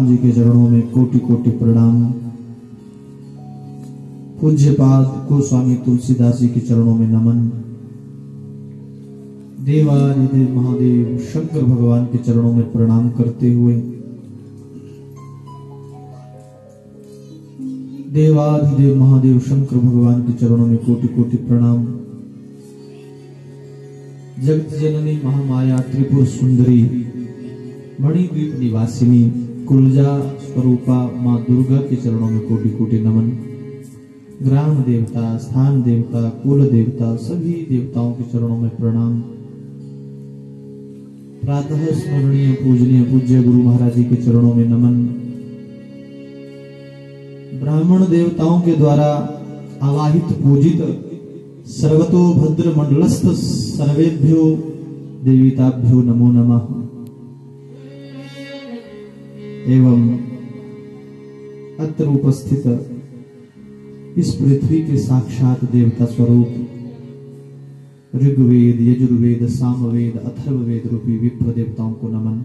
जी के चरणों में कोटि कोटि प्रणाम। पूज्यपाद गोस्वामी तुलसीदास जी के चरणों में नमन। देवाधिदेव महादेव शंकर भगवान के चरणों में प्रणाम करते हुए देवाधिदेव महादेव शंकर भगवान के चरणों में कोटि कोटि प्रणाम। जगत जननी महामाया त्रिपुर सुंदरी मणिद्वीप निवासिनी कुलजा स्वरूपा मां दुर्गा के चरणों में कोटि कोटि नमन। ग्राम देवता, स्थान देवता, कुल देवता, सभी देवताओं के चरणों में प्रणाम। प्रातः स्मरणीय पूजनीय पूज्य गुरु महाराज जी के चरणों में नमन। ब्राह्मण देवताओं के द्वारा आवाहित पूजित सर्वतो भद्र मंडलस्थ सर्वेभ्यो देवताभ्यो नमो नमः। एवं अत्र उपस्थित इस पृथ्वी के साक्षात देवता स्वरूप ऋग्वेद, यजुर्वेद, सामवेद, अथर्ववेद रूपी विप्र देवताओं को नमन।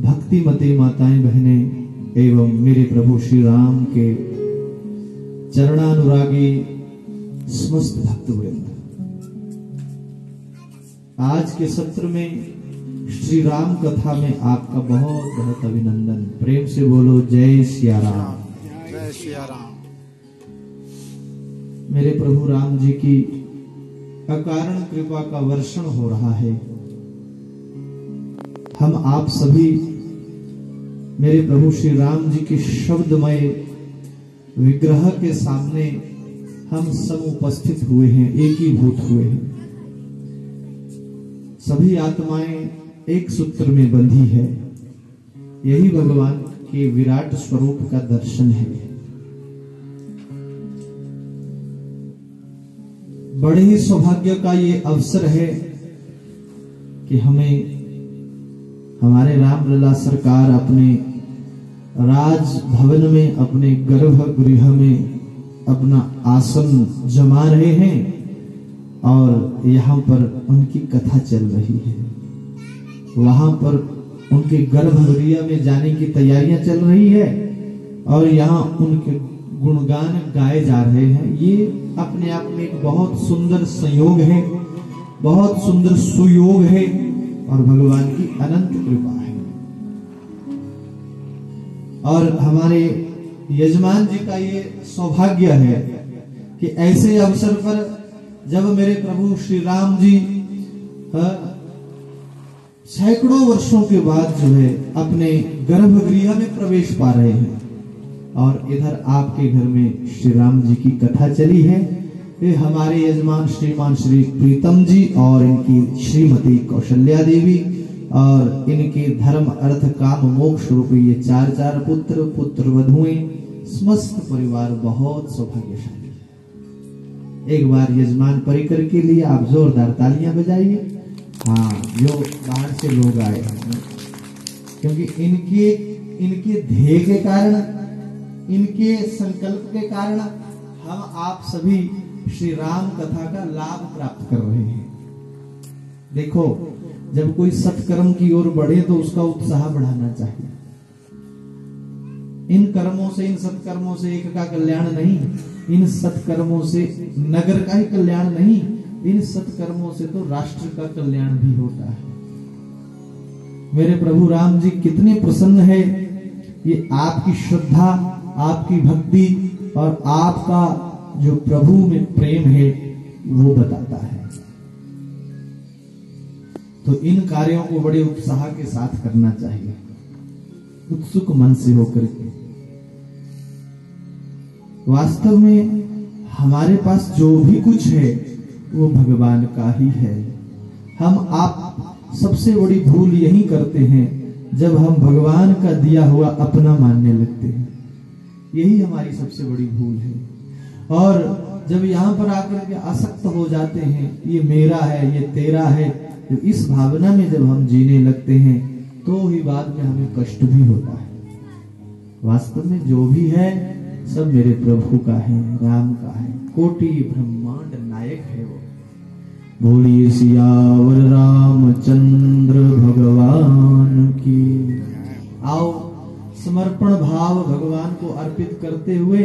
भक्ति मते माताएं बहनें एवं मेरे प्रभु श्री राम के चरणानुरागी समस्त भक्तवृंद, आज के सत्र में श्री राम कथा में आपका बहुत बहुत अभिनंदन। प्रेम से बोलो जय सिया राम। जय सिया राम। मेरे प्रभु राम जी की अकारण कृपा का वर्षण हो रहा है। हम आप सभी मेरे प्रभु श्री राम जी के शब्दमय विग्रह के सामने हम सब उपस्थित हुए हैं, एकीभूत हुए हैं। सभी आत्माएं एक सूत्र में बंधी है। यही भगवान के विराट स्वरूप का दर्शन है। बड़े ही सौभाग्य का ये अवसर है कि हमें हमारे रामलला सरकार अपने राजभवन में, अपने गर्भगृह में अपना आसन जमा रहे हैं और यहाँ पर उनकी कथा चल रही है। वहां पर उनके गर्भगृह में जाने की तैयारियां चल रही है और यहाँ उनके गुणगान गाए जा रहे हैं। ये अपने आप में एक बहुत सुंदर संयोग है, बहुत सुंदर सुयोग है और भगवान की अनंत कृपा है। और हमारे यजमान जी का ये सौभाग्य है कि ऐसे अवसर पर जब मेरे प्रभु श्री राम जी सैकड़ों वर्षों के बाद जो है अपने गर्भगृह में प्रवेश पा रहे हैं और इधर आपके घर में श्री राम जी की कथा चली है। ये हमारे यजमान श्रीमान श्री प्रीतम जी और इनकी श्रीमती कौशल्या देवी और इनके धर्म अर्थ काम मोक्ष रूपी ये चार पुत्र पुत्र वधुएं, समस्त परिवार बहुत सौभाग्यशाली है। एक बार यजमान परिकर के लिए आप जोरदार तालियां बजाइए। हाँ, जो बाहर से लोग आए हैं, क्योंकि इनके ध्येय के कारण, इनके संकल्प के कारण हम आप सभी श्री राम कथा का लाभ प्राप्त कर रहे हैं। देखो, जब कोई सत्कर्म की ओर बढ़े तो उसका उत्साह बढ़ाना चाहिए। इन कर्मों से, इन सत्कर्मों से एक का कल्याण नहीं, इन सत्कर्मों से नगर का ही कल्याण नहीं, इन सत्कर्मों से तो राष्ट्र का कल्याण भी होता है। मेरे प्रभु राम जी कितने प्रसन्न है, ये आपकी श्रद्धा, आपकी भक्ति और आपका जो प्रभु में प्रेम है वो बताता है। तो इन कार्यों को बड़े उत्साह के साथ करना चाहिए, उत्सुक मन से होकर के। वास्तव में हमारे पास जो भी कुछ है वो भगवान का ही है। हम आप सबसे बड़ी भूल यही करते हैं जब हम भगवान का दिया हुआ अपना मानने लगते हैं। यही हमारी सबसे बड़ी भूल है। और जब यहाँ पर आकर के आसक्त हो जाते हैं, ये मेरा है, ये तेरा है, तो इस भावना में जब हम जीने लगते हैं तो ही बाद में हमें कष्ट भी होता है। वास्तव में जो भी है सब मेरे प्रभु का है, राम का है, कोटि ब्रह्मांड नायक है वो। बोलिए सियावर रामचंद्र भगवान की। आओ समर्पण भाव भगवान को अर्पित करते हुए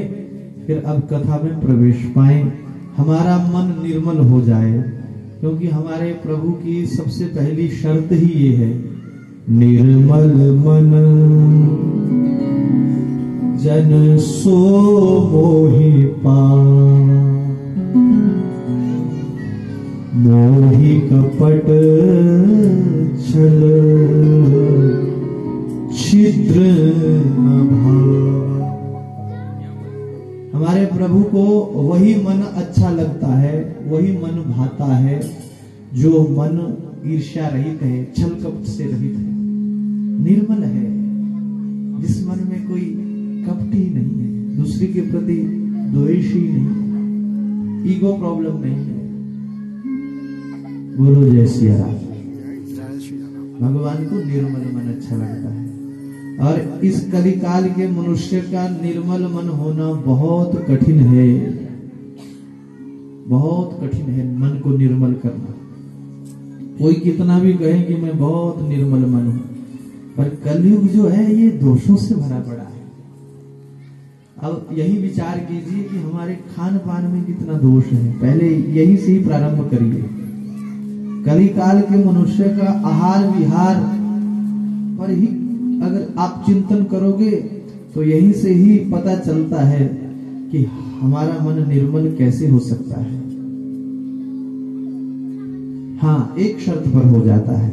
फिर अब कथा में प्रवेश पाएं, हमारा मन निर्मल हो जाए, क्योंकि हमारे प्रभु की सबसे पहली शर्त ही ये है, निर्मल मन जन सो मोहि पावै, मोहि कपट छल छिद्र न भावा। हमारे प्रभु को वही मन अच्छा लगता है, वही मन भाता है जो मन ईर्ष्या रहित है, छल कपट से रहित है, निर्मल है, जिस मन में कोई कपट ही नहीं है, दूसरे के प्रति द्वेष ही नहीं, ईगो प्रॉब्लम नहीं है। बोलो जय सिया राम। भगवान को निर्मल मन अच्छा लगता है, और इस कलिकाल के मनुष्य का निर्मल मन होना बहुत कठिन है, बहुत कठिन है मन को निर्मल करना। कोई कितना भी कहे कि मैं बहुत निर्मल मन हूं, पर कलयुग जो है ये दोषों से भरा पड़ा है। अब यही विचार कीजिए कि हमारे खान पान में कितना दोष है, पहले यही से ही प्रारंभ करिए। कलिकाल के मनुष्य का आहार विहार पर ही अगर आप चिंतन करोगे तो यहीं से ही पता चलता है कि हमारा मन निर्मल कैसे हो सकता है। हाँ, एक शर्त पर हो जाता है,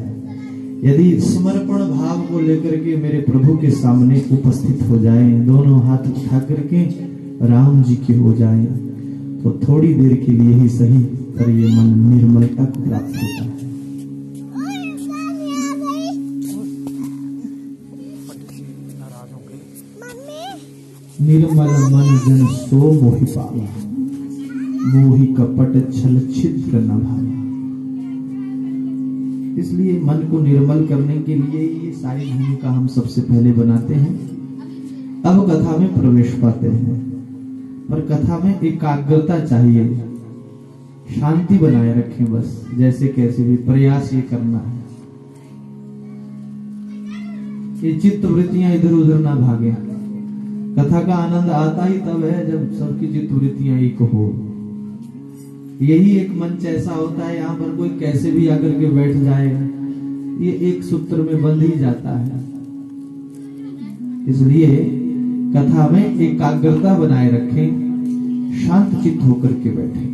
यदि समर्पण भाव को लेकर के मेरे प्रभु के सामने उपस्थित हो जाएं, दोनों हाथ उठा करके राम जी के हो जाएं, तो थोड़ी देर के लिए ही सही पर ये मन निर्मलता को प्राप्त होता है। निर्मल मन जन सो मोहि पावा, मोहि कपट छल छिद्र न भावा। इसलिए मन को निर्मल करने के लिए ये सारी भूमिका हम सबसे पहले बनाते हैं। अब कथा में प्रवेश पाते हैं, पर कथा में एकाग्रता चाहिए, शांति बनाए रखें, बस जैसे कैसे भी प्रयास ये करना है, ये चित्त वृत्तियां इधर उधर ना भागे। कथा का आनंद आता ही तब है जब सबकी चित्त वृत्तियां एक हो। यही एक मंच ऐसा होता है, यहाँ पर कोई कैसे भी आकर के बैठ जाए, ये एक सूत्र में बंध ही जाता है। इसलिए कथा में एकाग्रता बनाए रखें, शांत चित्त होकर के बैठे।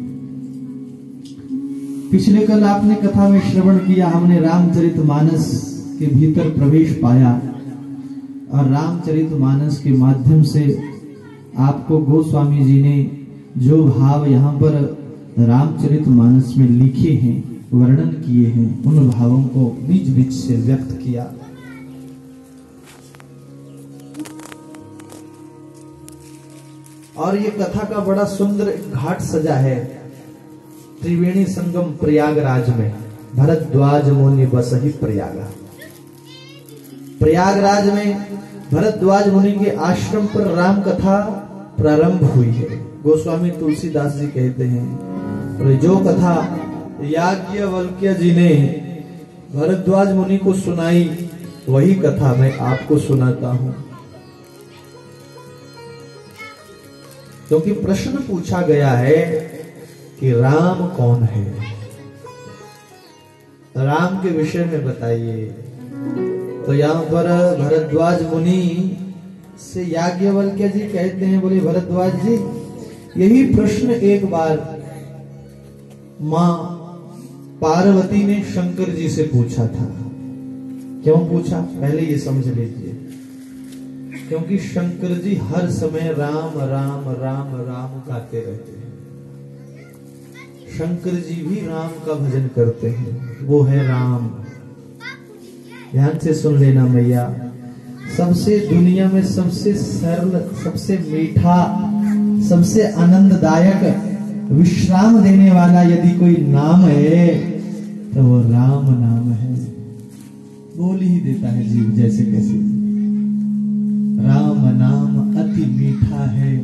पिछले कल आपने कथा में श्रवण किया, हमने रामचरितमानस के भीतर प्रवेश पाया, और रामचरितमानस के माध्यम से आपको गोस्वामी जी ने जो भाव यहाँ पर रामचरितमानस में लिखे हैं, वर्णन किए हैं, उन भावों को बीच बीच से व्यक्त किया। और ये कथा का बड़ा सुंदर घाट सजा है, त्रिवेणी संगम प्रयागराज में, भरद्वाज मुनि बसहि प्रयागा। प्रयागराज में भरद्वाज मुनि के आश्रम पर राम कथा प्रारंभ हुई है। गोस्वामी तुलसीदास जी कहते हैं, जो कथा याज्ञवल्क्य जी ने भरद्वाज मुनि को सुनाई, वही कथा मैं आपको सुनाता हूं। क्योंकि प्रश्न पूछा गया है कि राम कौन है, राम के विषय में बताइए। तो यहाँ पर भरद्वाज मुनि से याज्ञवल्क्य जी कहते हैं, बोले भरद्वाज जी, यही प्रश्न एक बार मां पार्वती ने शंकर जी से पूछा था। क्यों पूछा, पहले ये समझ लीजिए। क्योंकि शंकर जी हर समय राम राम राम राम गाते रहते हैं। शंकर जी भी राम का भजन करते हैं, वो है राम। ध्यान से सुन लेना मैया, सबसे दुनिया में सबसे सरल, सबसे मीठा, सबसे आनंददायक, विश्राम देने वाला यदि कोई नाम है तो वो राम नाम है। बोल ही देता है जीव जैसे कैसे। राम नाम अति मीठा है,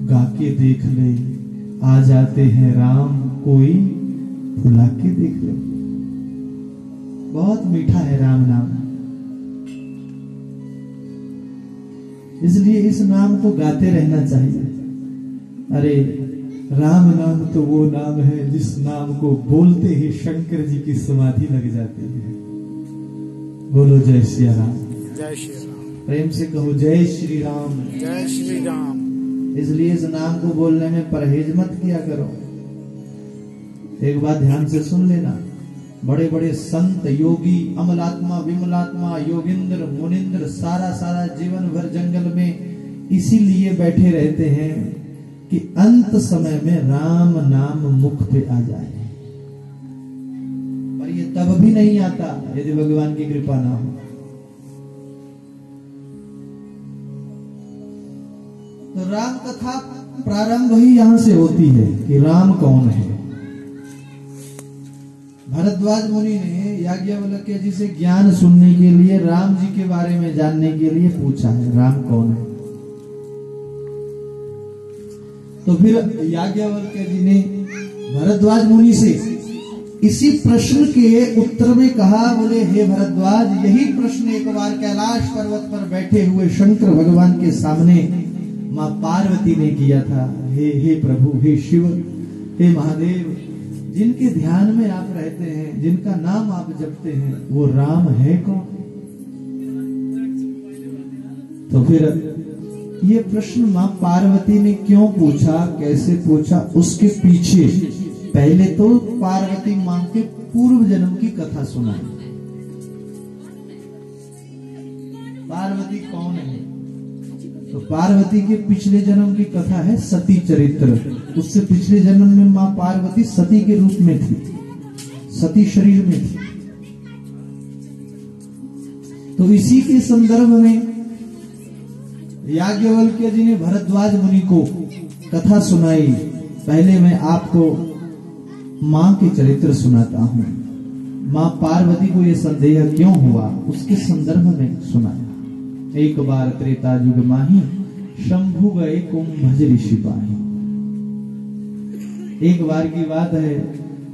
गा के देख ले, आ जाते हैं राम, कोई भुला के देख ले। बहुत मीठा है राम नाम। इसलिए इस नाम को गाते रहना चाहिए। अरे राम नाम तो वो नाम है जिस नाम को बोलते ही शंकर जी की समाधि लग जाती है। बोलो जय श्री राम। जय श्री राम। प्रेम से कहो जय श्री राम। जय श्री राम। इसलिए इस नाम को बोलने में परहेज मत किया करो। एक बात ध्यान से सुन लेना, बड़े बड़े संत, योगी, अमलात्मा, विमलात्मा, योगिंद्र, मुनिंद्र सारा जीवन भर जंगल में इसीलिए बैठे रहते हैं कि अंत समय में राम नाम मुख पे आ जाए। पर ये तब भी नहीं आता यदि भगवान की कृपा ना हो। तो राम कथा प्रारंभ ही यहां से होती है कि राम कौन है। भरद्वाज मुनि ने याज्ञवल्क्य जी से ज्ञान सुनने के लिए, राम जी के बारे में जानने के लिए पूछा है, राम कौन है। तो फिर याज्ञवल्क्य जी ने भरद्वाज मुनि से इसी प्रश्न के उत्तर में कहा, बोले हे भरद्वाज, यही प्रश्न एक बार कैलाश पर्वत पर बैठे हुए शंकर भगवान के सामने मां पार्वती ने किया था। हे प्रभु, हे शिव, हे महादेव, जिनके ध्यान में आप रहते हैं, जिनका नाम आप जपते हैं, वो राम है कौन? तो फिर ये प्रश्न मां पार्वती ने क्यों पूछा, कैसे पूछा, उसके पीछे पहले तो पार्वती मां के पूर्व जन्म की कथा सुनाई। पार्वती कौन है? तो पार्वती के पिछले जन्म की कथा है सती चरित्र। उससे पिछले जन्म में मां पार्वती सती के रूप में थी, सती शरीर में थी। तो इसी के संदर्भ में याज्ञवल्क्य जी ने भरद्वाज मुनि को कथा सुनाई। पहले मैं आपको मां के चरित्र सुनाता हूं। मां पार्वती को यह संदेह क्यों हुआ, उसके संदर्भ में सुनाया। एक बार त्रेता युग माही, शंभु गए कुंभज ऋषि पाही। एक बार की बात है,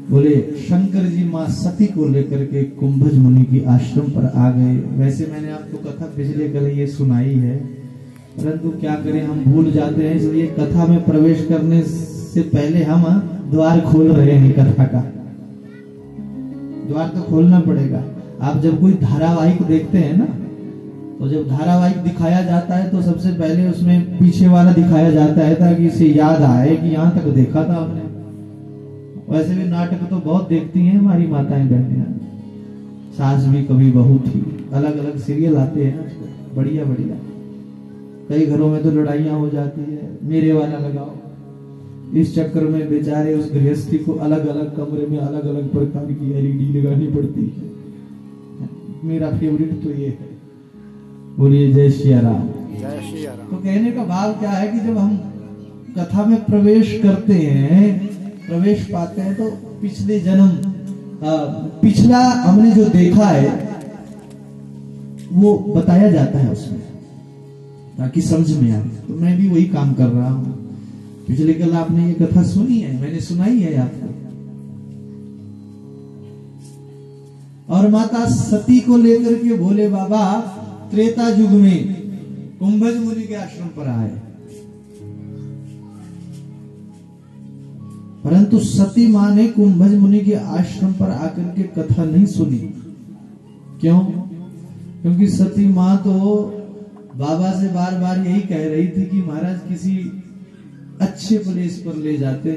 बोले शंकर जी मां सती को लेकर के कुंभज मुनि की आश्रम पर आ गए। वैसे मैंने आपको कथा पिछले कल ये सुनाई है, परंतु क्या करें, हम भूल जाते हैं। इसलिए कथा में प्रवेश करने से पहले हम द्वार खोल रहे हैं। कथा का द्वार तो खोलना पड़ेगा। आप जब कोई धारावाहिक देखते हैं ना, तो जब धारावाहिक दिखाया जाता है तो सबसे पहले उसमें पीछे वाला दिखाया जाता है ताकि इसे याद आए कि यहाँ तक देखा था हमने। वैसे भी नाटक तो बहुत देखती हैं हमारी माताएं बहनें, सास भी कभी बहू थी, अलग अलग सीरियल आते हैं आजकल, बढ़िया बढ़िया। कई घरों में तो लड़ाइयां हो जाती है, मेरे वाला लगाओ। इस चक्कर में बेचारे उस गृहस्थी को अलग अलग कमरे में अलग अलग प्रकार की एलईडी लगानी पड़ती है। मेरा फेवरेट तो ये है। बोलिए जय श्री राम। जय श्री राम। तो कहने का भाव क्या है कि जब हम कथा में प्रवेश करते हैं, प्रवेश पाते हैं, तो पिछले जन्म, पिछला हमने जो देखा है वो बताया जाता है उसमें, ताकि समझ में आए। तो मैं भी वही काम कर रहा हूं। पिछले कल आपने ये कथा सुनी है, मैंने सुनाई है आपको। और माता सती को लेकर के भोले बाबा त्रेता युग में कुंभज मुनि के आश्रम पर आए, परंतु सती मां ने कुंभज मुनि के आश्रम पर आकर के कथा नहीं सुनी। क्यों? क्योंकि सती मां तो बाबा से बार बार यही कह रही थी कि महाराज किसी अच्छे प्लेस पर ले जाते,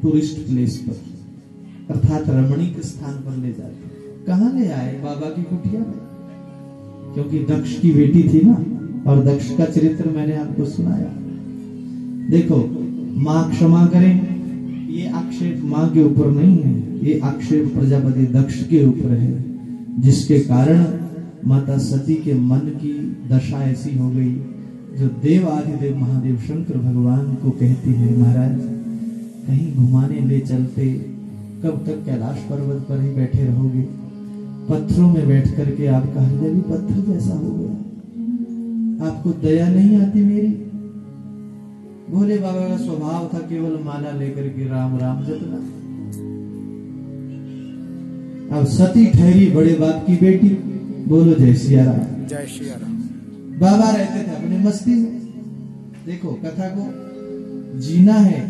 टूरिस्ट प्लेस पर, अर्थात रमणीक स्थान पर ले जाते। कहां ले आए? बाबा की कुटिया में, क्योंकि दक्ष की बेटी थी ना, और दक्ष का चरित्र मैंने आपको सुनाया। देखो, मां क्षमा करें, ये आक्षेप मां के ऊपर नहीं है, ये आक्षेप प्रजापति दक्ष के ऊपर है, जिसके कारण माता सती के मन की दशा ऐसी हो गई, जो देव आदिदेव महादेव शंकर भगवान को कहती है, महाराज कहीं घुमाने ले चलते, कब तक कैलाश पर्वत पर ही बैठे रहोगे? पत्थरों में बैठ करके आपका हृदय भी पत्थर जैसा हो गया, आपको दया नहीं आती मेरी? भोले बाबा का स्वभाव था केवल माला लेकर के राम राम जपना। अब सती ठहरी बड़े बाप की बेटी। बोलो जय सिया राम। जय श्री राम। बाबा रहते थे अपनी मस्ती में। देखो, कथा को जीना है,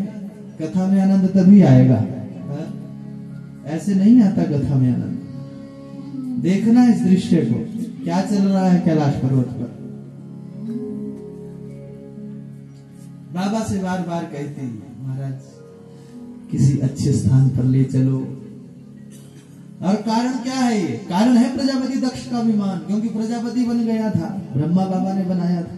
कथा में आनंद तभी आएगा, हा? ऐसे नहीं आता कथा में आनंद। देखना इस दृश्य को, क्या चल रहा है कैलाश पर्वत पर। बाबा से बार बार कहते हैं, महाराज किसी अच्छे स्थान पर ले चलो। और कारण क्या है? ये कारण है प्रजापति दक्ष का अभिमान, क्योंकि प्रजापति बन गया था, ब्रह्मा बाबा ने बनाया था।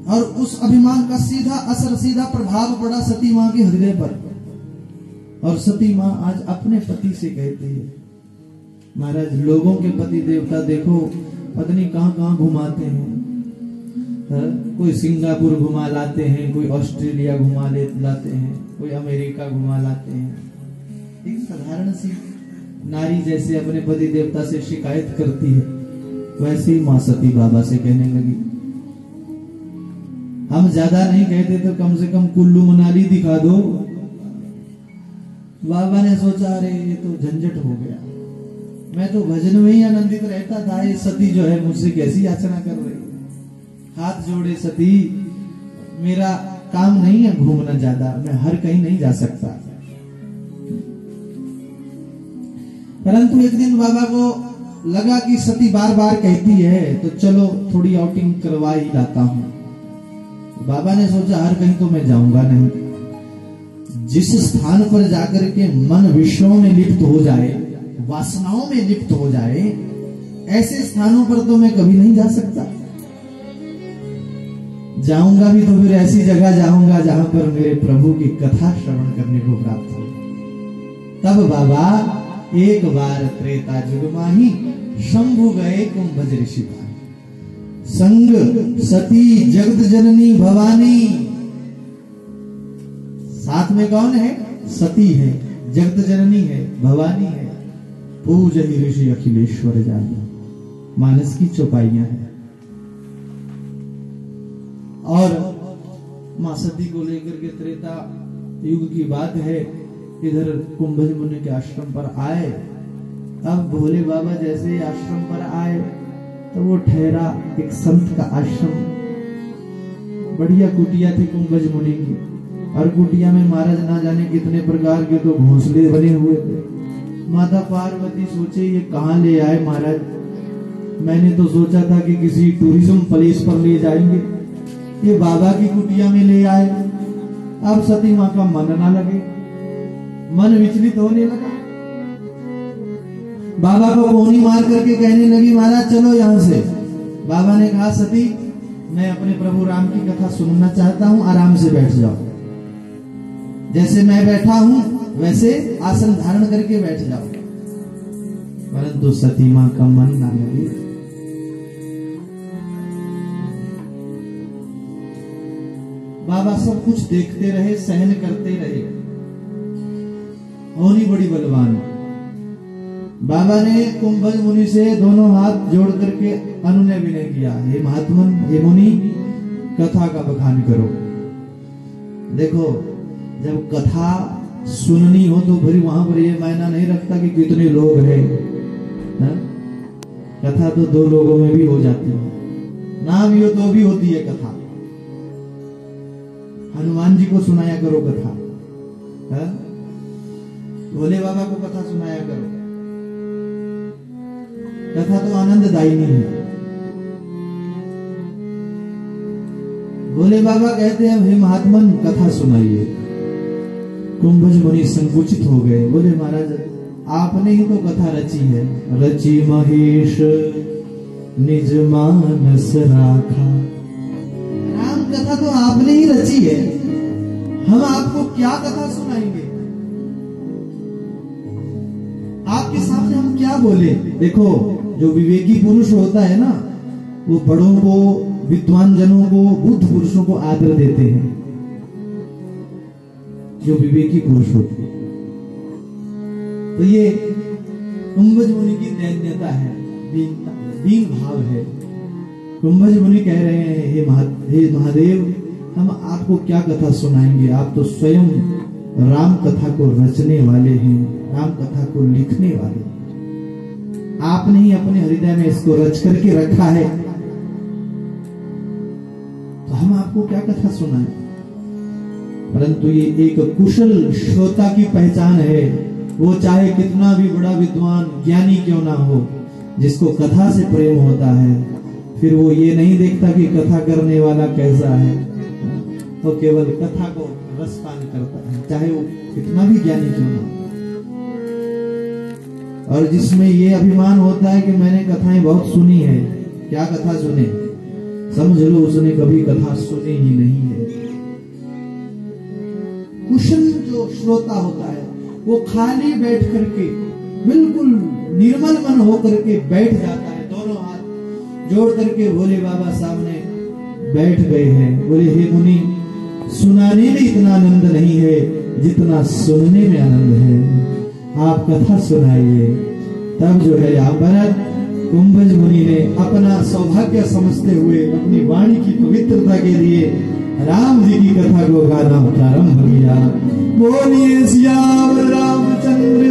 और उस अभिमान का सीधा असर, सीधा प्रभाव पड़ा सती मां के हृदय पर। और सती मां आज अपने पति से कहती है, महाराज लोगों के पति देवता देखो पत्नी कहां कहां घुमाते हैं, कोई सिंगापुर घुमा लाते हैं, कोई ऑस्ट्रेलिया घुमा लाते हैं, कोई अमेरिका घुमा लाते हैं। एक साधारण सी नारी जैसे अपने पति देवता से शिकायत करती है, वैसे ही मां सती बाबा से कहने लगी। हम ज्यादा नहीं कहते तो कम से कम कुल्लू मनाली दिखा दो। बाबा ने सोचा, अरे ये तो झंझट हो गया, मैं तो भजन में ही आनंदित रहता था, ये सती जो है मुझसे कैसी याचना कर रही है। हाथ जोड़े सती, मेरा काम नहीं है घूमना ज्यादा, मैं हर कहीं नहीं जा सकता। परंतु एक दिन बाबा को लगा कि सती बार बार कहती है, तो चलो थोड़ी आउटिंग करवा ही लाता हूं। बाबा ने सोचा, हर कहीं तो मैं जाऊंगा नहीं, जिस स्थान पर जाकर के मन विषयों में लिप्त हो जाए, वासनाओं में लिप्त हो जाए, ऐसे स्थानों पर तो मैं कभी नहीं जा सकता। जाऊंगा भी तो फिर ऐसी जगह जाऊंगा जहां पर मेरे प्रभु की कथा श्रवण करने को प्राप्त हो। तब बाबा एक बार त्रेता युग माही शंभु गए कुंभज ऋषि भाई। संग सती जगत जननी भवानी, साथ में कौन है? सती है, जगत जननी है, भवानी है। पूज ही ऋषि अखिलेश्वर जाना, मानस की चौपाइयां हैं। और मां सती को लेकर के त्रेता युग की बात है, इधर कुंभज मुनि के आश्रम पर आए। अब भोले बाबा जैसे आश्रम पर आए तो वो ठहरा एक संत का आश्रम, बढ़िया कुटिया थी कुंभज मुनि की, और कुटिया में महाराज ना जाने कितने प्रकार के तो घोंसले बने हुए थे। माता पार्वती सोचे, ये कहाँ ले आए महाराज, मैंने तो सोचा था कि किसी टूरिज्म प्लेस पर ले जाएंगे, ये बाबा की कुटिया में ले आए। अब सती माँ का मन ना लगे, मन विचलित होने लगा। बाबा को कोनी मार करके कहने लगी, महाराज चलो यहां से। बाबा ने कहा, सती मैं अपने प्रभु राम की कथा सुनना चाहता हूं, आराम से बैठ जाओ। जैसे मैं बैठा हूं वैसे आसन धारण करके बैठ जाओ। परंतु सती मां का मन ना लगे। बाबा सब कुछ देखते रहे, सहन करते रहे। होनी बड़ी बलवान। बाबा ने कुंभज मुनि से दोनों हाथ जोड़ करके अनुनय विनय किया, हे महात्मन, हे मुनि, कथा का बखान करो। देखो, जब कथा सुननी हो तो फिर वहां पर ये मायना नहीं रखता कि कितने लोग हैं, कथा तो दो लोगों में भी हो जाती है, ना भी हो तो भी होती है कथा। हनुमान जी को सुनाया करो कथा, भोले बाबा को कथा सुनाया करो। कथा तो आनंददायिनी है। भोले बाबा कहते हैं, हे महात्मन कथा सुनाइए। कुंभज मुनि संकुचित हो गए, बोले महाराज आपने ही तो कथा रची है। रची महेश निज मानस राखा, राम कथा तो आपने ही रची है, हम आपको क्या कथा सुनाएंगे, आपके सामने हम क्या बोले। देखो, जो विवेकी पुरुष होता है ना, वो बड़ों को, विद्वान जनों को, बुद्ध पुरुषों को आदर देते हैं, जो विवेकी पुरुष होते हैं। तो ये कुंभज मुनि की दैन्यता है, दीन भाव है। कुंभज मुनि कह रहे हैं, हे महादेव, हम आपको क्या कथा सुनाएंगे, आप तो स्वयं राम कथा को रचने वाले हैं, राम कथा को लिखने वाले हैं। आपने ही अपने हृदय में इसको रच करके रखा है, तो हम आपको क्या कथा सुनाएं। परंतु ये एक कुशल श्रोता की पहचान है, वो चाहे कितना भी बड़ा विद्वान ज्ञानी क्यों ना हो, जिसको कथा से प्रेम होता है, फिर वो ये नहीं देखता कि कथा करने वाला कैसा है, वो केवल कथा को रसपान करता है, चाहे वो कितना भी ज्ञानी क्यों ना हो। और जिसमें ये अभिमान होता है कि मैंने कथाएं बहुत सुनी है, क्या कथा सुने, समझ लो उसने कभी कथा सुनी ही नहीं है। कुशल जो श्रोता होता है वो खाली बैठ करके बिल्कुल निर्मल मन होकर के बैठ जाता है, दोनों हाथ जोड़ करके भोले बाबा सामने बैठ गए हैं। बोले हे मुनि, सुनाने में इतना आनंद नहीं है जितना सुनने में आनंद है, आप कथा सुनाइए। तब जो है यहाँ भरत कुंभज मुनि ने अपना सौभाग्य समझते हुए अपनी वाणी की पवित्रता के लिए राम जी की कथा को गाना प्रारंभ किया। बोलिए श्याम रामचंद्र